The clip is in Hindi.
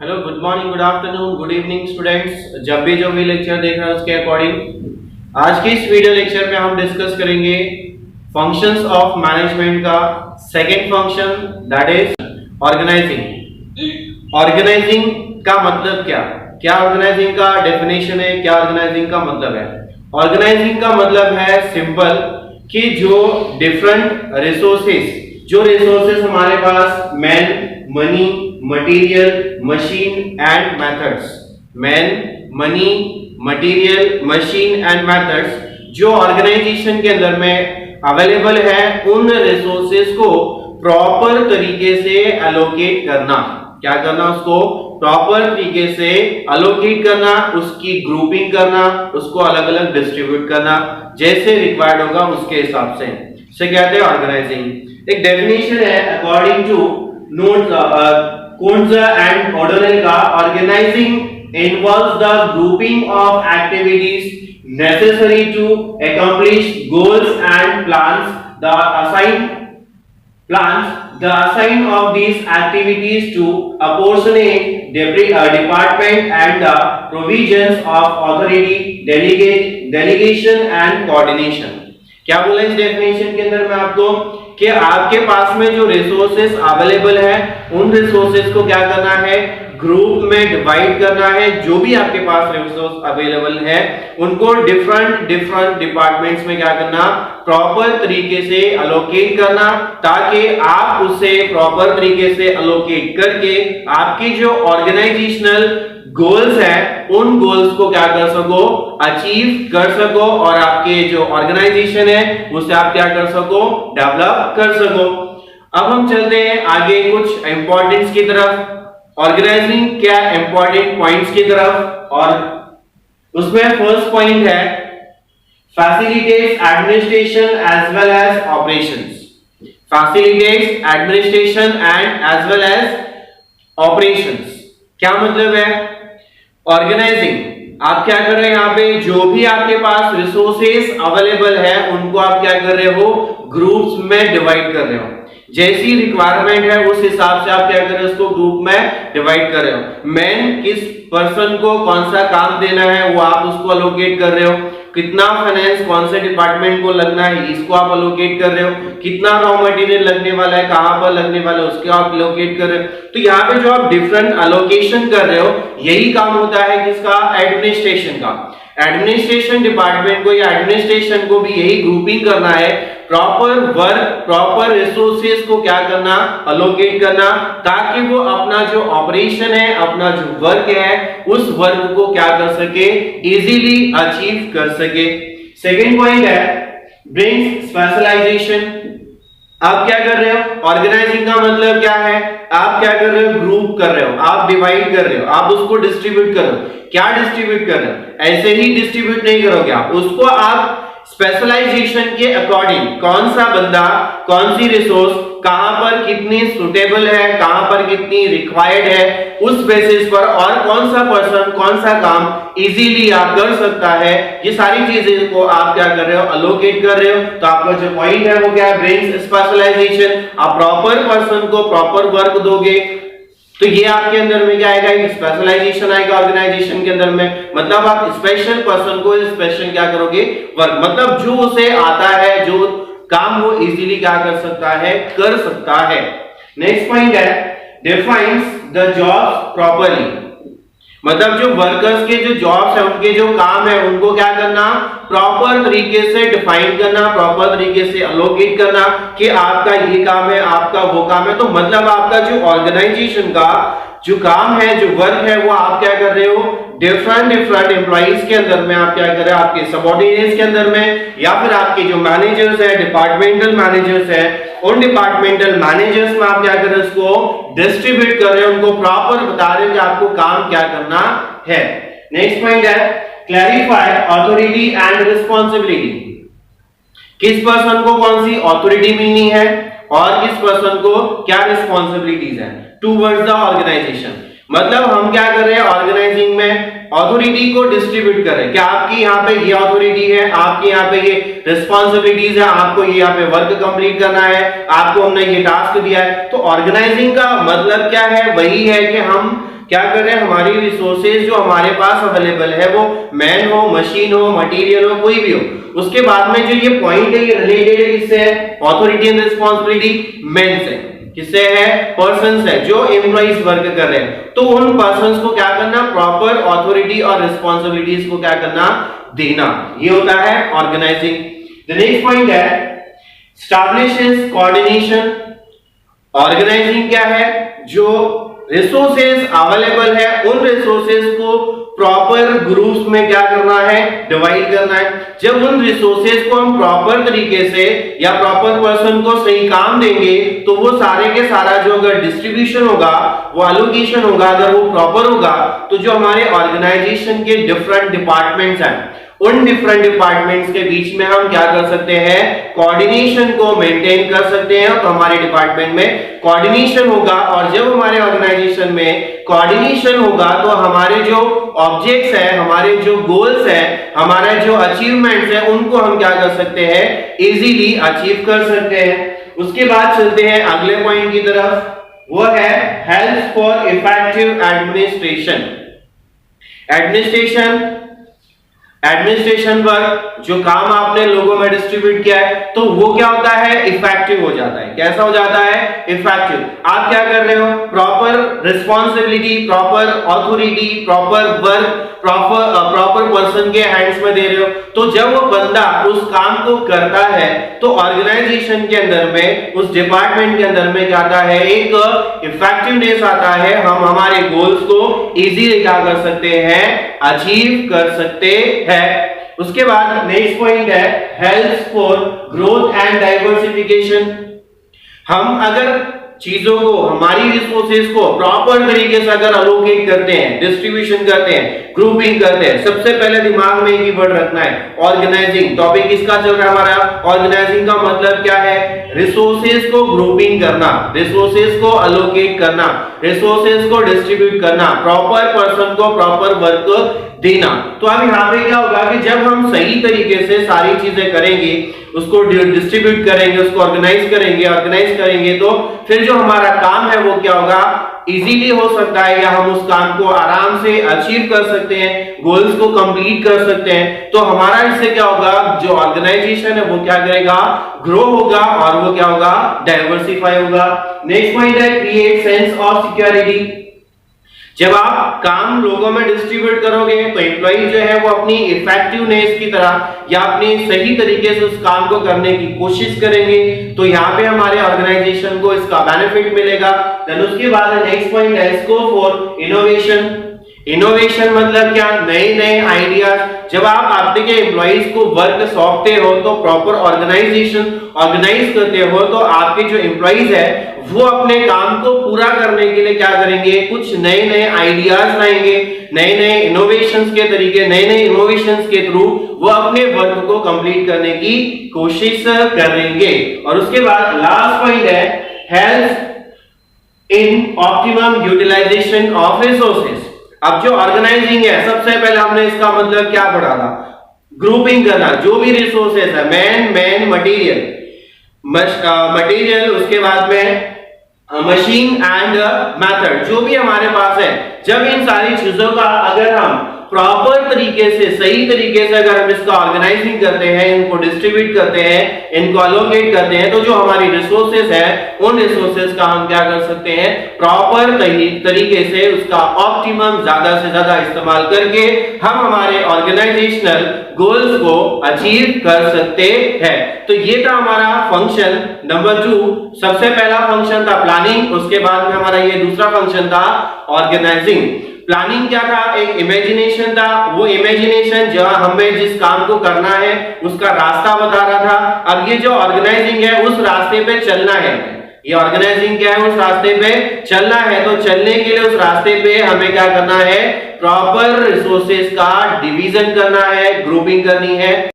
Hello, good morning, good afternoon, good evening students. जब भी जो भी लेक्चर देख रहे हैं उसके अकॉर्डिंग आज के इस वीडियो लेक्चर में हम डिस्कस करेंगे फंक्शंस ऑफ मैनेजमेंट का second function, that is organising. Organising का मतलब क्या क्या ऑर्गेनाइजिंग का डेफिनेशन है, क्या ऑर्गेनाइजिंग का मतलब है? ऑर्गेनाइजिंग का मतलब है सिंपल कि जो डिफरेंट रिसोर्सेस हमारे पास man, money, material, machine and methods, material, machine and methods जो ऑर्गेनाइजेशन के अंदर में अवेलेबल है, उन रिसोर्सेस को प्रॉपर तरीके से एलोकेट करना। क्या करना? उसको प्रॉपर तरीके से एलोकेट करना, उसकी ग्रुपिंग करना, उसको अलग अलग डिस्ट्रीब्यूट करना, जैसे रिक्वायर्ड होगा उसके हिसाब से कहते हैं ऑर्गेनाइजिंग। एक डेफिनेशन है according to Kunze and O'Donnell का, organizing involves the grouping of activities necessary to accomplish goals and plans. The assign of these activities to apportionate department and the provisions of authority, delegation and coordination. क्या बोला इस डेफिनेशन के अंदर में आपको कि आपके पास में जो रिसोर्सेस अवेलेबल है, उन रिसोर्सेस को क्या करना है? ग्रुप में डिवाइड करना है। जो भी आपके पास रिसोर्स अवेलेबल है उनको डिफरेंट डिपार्टमेंट्स में क्या करना? प्रॉपर तरीके से अलोकेट करना, ताकि आप उसे प्रॉपर तरीके से अलोकेट करके आपकी जो ऑर्गेनाइजेशनल गोल्स है, उन गोल्स को क्या कर सको? अचीव कर सको, और आपके जो ऑर्गेनाइजेशन है उसे आप क्या कर सको? डेवलप कर सको। अब हम चलते हैं आगे कुछ इंपॉर्टेंस की तरफ, ऑर्गेनाइजिंग क्या इंपॉर्टेंट पॉइंट्स की तरफ। और उसमें फर्स्ट पॉइंट है facilitates administration as well as operations. Facilitates administration and as well as operations. क्या मतलब है? ऑर्गेनाइजिंग आप क्या कर रहे हैं? यहाँ पे जो भी आपके पास रिसोर्सेस अवेलेबल है उनको आप क्या कर रहे हो? ग्रुप्स में डिवाइड कर रहे हो। जैसी रिक्वायरमेंट है उस हिसाब से आप क्या कर रहे हो? उसको ग्रुप में डिवाइड कर रहे हो। मैन किस पर्सन को कौन सा काम देना है वो आप उसको अलोकेट कर रहे हो। कितना फाइनेंस कौन से डिपार्टमेंट को लगना है इसको आप अलोकेट कर रहे हो। कितना रॉ मटेरियल लगने वाला है, कहां पर लगने वाला है, उसको आप अलोकेट कर रहे हो। तो यहाँ पे जो आप डिफरेंट अलोकेशन कर रहे हो, यही काम होता है किसका? एडमिनिस्ट्रेशन का। एडमिनिस्ट्रेशन डिपार्टमेंट को या एडमिनिस्ट्रेशन को भी यही ग्रुपिंग करना है, प्रॉपर वर्क, प्रॉपर रिसोर्सेस को क्या करना? अलोकेट करना, ताकि वो अपना जो ऑपरेशन है, अपना जो वर्क है, उस वर्क को क्या कर सके? इजीली अचीव कर सके। सेकंड पॉइंट है ब्रिंग्स स्पेशलाइजेशन। आप क्या कर रहे हो? ऑर्गेनाइजिंग का मतलब क्या है? आप क्या कर रहे हो? ग्रुप कर रहे हो, आप डिवाइड कर रहे हो, आप उसको डिस्ट्रीब्यूट कर रहे हो। क्या डिस्ट्रीब्यूट कर रहे हो? ऐसे ही डिस्ट्रीब्यूट नहीं करोगे आप उसको, आप स्पेशलाइजेशन के अकॉर्डिंग कौन सा बंदा, कौन सी रिसोर्स कहां पर कितनी सुटेबल है, कहां पर कितनी रिक्वायर्ड है, उस बेसिस पर, और कौन सा पर्सन कौन सा काम इजीली आप कर सकता है, ये सारी चीजें को आप क्या कर रहे हो? अलोकेट कर रहे हो। तो आपका जो पॉइंट है वो क्या है? Brings specialisation. आप प्रॉपर पर्सन को प्रॉपर वर्क दोगे तो ये आपके अंदर में क्या आएगा? एक स्पेशलाइजेशन आएगा ऑर्गेनाइजेशन के अंदर में। मतलब आप स्पेशल पर्सन को स्पेशल क्या करोगे? वर्क। मतलब जो उसे आता है, जो काम वो इजीली क्या कर सकता है? कर सकता है। नेक्स्ट पॉइंट है डिफाइंस द जॉब्स प्रॉपर्ली। मतलब जो वर्कर्स के जो जॉब्स है, उनके जो काम है, उनको क्या करना? प्रॉपर तरीके से डिफाइन करना, प्रॉपर तरीके से अलोकेट करना कि आपका ये काम है, आपका वो काम है। तो मतलब आपका जो ऑर्गेनाइजेशन का जो काम है, जो वर्क है, वो आप क्या कर रहे हो? डिफरेंट एम्प्लॉइज के अंदर में आप क्या कर रहे हो? आपके सबऑर्डिनेट्स के अंदर में, या फिर आपके जो मैनेजर्स है, डिपार्टमेंटल मैनेजर्स है, उन डिपार्टमेंटल मैनेजर्स में आप क्या कर रहे हो? उसको डिस्ट्रीब्यूट कर रहे हो, उनको प्रॉपर बता रहे हो कि आपको काम क्या करना है। नेक्स्ट पॉइंट है क्लैरिफाई अथॉरिटी एंड रिस्पांसिबिलिटी। किस पर्सन को कौन सी अथॉरिटी मिलनी है और किस पर्सन को क्या रिस्पांसिबिलिटीज है टूवर्ड्स द ऑर्गेनाइजेशन। मतलब हम क्या कर रहे हैं? ऑर्गेनाइजिंग में अथॉरिटी को डिस्ट्रीब्यूट कर रहे हैं कि आपकी यहाँ पे ये अथॉरिटी है, आपके यहाँ पे ये रिस्पांसिबिलिटीज है, आपको ये यहाँ पे वर्क कंप्लीट करना है, आपको हमने ये टास्क दिया है। तो ऑर्गेनाइजिंग का मतलब क्या है? वही है कि हम क्या कर रहे हैं, हमारी रिसोर्सेज जो हमारे पास अवेलेबल है वो मैन हो, मशीन हो, मटेरियल हो, कोई भी हो, उसके बाद में जो ये पॉइंट है ये रिलेटेड है किससे है, अथॉरिटी एंड रिस्पांसिबिलिटी मेन से, किससे है, पर्संस है जो एम्प्लॉइज वर्क कर रहे हैं। तो उन पर्संस को क्या करना, प्रॉपर अथॉरिटी और रिस्पांसिबिलिटीज को क्या करना, देना, ये होता है ऑर्गेनाइजिंग। द नेक्स्ट पॉइंट है एस्टैब्लिशेस कोऑर्डिनेशन। ऑर्गेनाइजिंग क्या है, जो रिसोर्सेज अवेलेबल है उन रिसोर्सेज को प्रॉपर ग्रुप्स में क्या करना है, डिवाइड करना है। जब उन रिसोर्सेज को हम प्रॉपर तरीके से या प्रॉपर पर्सन को सही काम देंगे तो वो सारे के सारा जो अगर डिस्ट्रीब्यूशन होगा, वो एलोकेशन होगा, अगर वो प्रॉपर होगा तो जो हमारे ऑर्गेनाइजेशन के डिफरेंट डिपार्टमेंट्स हैं उन डिफरेंट डिपार्टमेंट्स के बीच में हम क्या कर सकते हैं, कोऑर्डिनेशन को मेंटेन कर सकते हैं। तो हमारे डिपार्टमेंट में कोऑर्डिनेशन होगा और जब हमारे ऑर्गेनाइजेशन में कोऑर्डिनेशन होगा तो हमारे जो ऑब्जेक्ट्स है, हमारे जो गोल्स है, हमारे जो अचीवमेंट्स है उनको हम क्या कर सकते हैं, इजीली अचीव कर सकते हैं। उसके बाद चलते हैं अगले पॉइंट की तरफ, वो है help for effective administration. Administration work, जो काम आपने लोगों में डिस्ट्रीब्यूट किया है तो वो क्या होता है, इफेक्टिव हो जाता है। कैसा हो जाता है, इफेक्टिव। आप क्या कर रहे हो, proper responsibility, proper authority, proper work proper person के हैंड्स में दे रहे हो। तो जब वो बंदा उस काम को करता है तो ऑर्गेनाइजेशन के अंदर में, उस डिपार्टमेंट के अंदर में क्या आता है, एक इफेक्टिवनेस आता है। हम हमारे गोल्स को इजीली क्या कर सकते हैं, अचीव कर सकते हैं। उसके बाद नेक्स्ट पॉइंट है help for growth and diversification. हम अगर चीजों को, हमारी रिसोर्सेज को प्रॉपर तरीके से अगर अलोकेट करते हैं, डिस्ट्रीब्यूशन करते हैं, ग्रुपिंग करते हैं, सबसे पहले दिमाग में एक ही वर्ड रखना है, ऑर्गेनाइजिंग। टॉपिक किसका चल रहा है हमारा, ऑर्गेनाइजिंग का मतलब क्या है, रिसोर्सेज को ग्रुपिंग करना, रिसोर्सेज को अलोकेट करना, रिसोर्सेज को डिस्ट्रीब्यूट करना, प्रॉपर पर्सन को प्रॉपर वर्क देना। तो अब यहाँ पे क्या होगा कि जब हम सही तरीके से सारी चीजें करेंगे, उसको डिस्ट्रीब्यूट करेंगे, उसको ऑर्गेनाइज करेंगे तो फिर जो हमारा काम है वो क्या होगा, इजीली हो सकता है, या हम उस काम को आराम से अचीव कर सकते हैं, गोल्स को कंप्लीट कर सकते हैं। तो हमारा इससे क्या होगा, जो ऑर्गेनाइजेशन है वो क्या करेगा, ग्रो होगा और वो क्या होगा, डाइवर्सिफाई होगा। नेक्स्ट पॉइंट है क्रिएट सेंस ऑफ सिक्योरिटी। जब आप काम लोगों में डिस्ट्रीब्यूट करोगे तो एम्प्लॉई जो है वो अपनी इफेक्टिवनेस की तरह या अपनी सही तरीके से उस काम को करने की कोशिश करेंगे, तो यहाँ पे हमारे ऑर्गेनाइजेशन को इसका बेनिफिट मिलेगा। देन उसके बाद नेक्स्ट पॉइंट है स्कोप फॉर इनोवेशन। इनोवेशन मतलब क्या, नए नए आइडियाज। जब आप आपके एम्प्लॉइज को वर्क सौंपते हो तो प्रॉपर ऑर्गेनाइज करते हो तो आपके जो एम्प्लॉइज है वो अपने काम को पूरा करने के लिए क्या करेंगे, कुछ नए नए आइडियाज लाएंगे, नए नए इनोवेशंस के तरीके, नए नए इनोवेशंस के थ्रू वो अपने वर्क को कंप्लीट करने की कोशिश करेंगे। और उसके बाद लास्ट पॉइंट है help in optimum utilisation of resources. अब जो ऑर्गेनाइजिंग है, सबसे पहले हमने इसका मतलब क्या पढ़ा था, ग्रुपिंग करना, जो भी रिसोर्सेज है, मैन मटेरियल, उसके बाद में मशीन एंड मेथड, जो भी हमारे पास है। जब इन सारी चीजों का अगर हम प्रॉपर तरीके से, सही तरीके से अगर हम इसका ऑर्गेनाइजिंग करते हैं, इनको डिस्ट्रीब्यूट करते हैं, इनको अलोकेट करते हैं, तो जो हमारी रिसोर्सेज है उन रिसोर्सेज का हम क्या कर सकते हैं, प्रॉपर तरीके से उसका ऑप्टिमम ज्यादा से ज्यादा इस्तेमाल करके हम हमारे ऑर्गेनाइजेशनल गोल्स को अचीव कर सकते हैं। तो ये था हमारा फंक्शन नंबर 2। सबसे पहला फंक्शन था प्लानिंग, उसके बाद में हमारा ये दूसरा फंक्शन था ऑर्गेनाइजिंग। प्लानिंग क्या था, एक इमेजिनेशन था। वो इमेजिनेशन जहां हमें जिस काम को करना है उसका रास्ता बता रहा था। अब ये जो ऑर्गेनाइजिंग है उस रास्ते पे चलना है। ये ऑर्गेनाइजिंग क्या है, उस रास्ते पे चलना है। तो चलने के लिए उस रास्ते पे हमें क्या करना है, प्रॉपर रिसोर्सेज का डिवीजन करना है, ग्रुपिंग करनी है।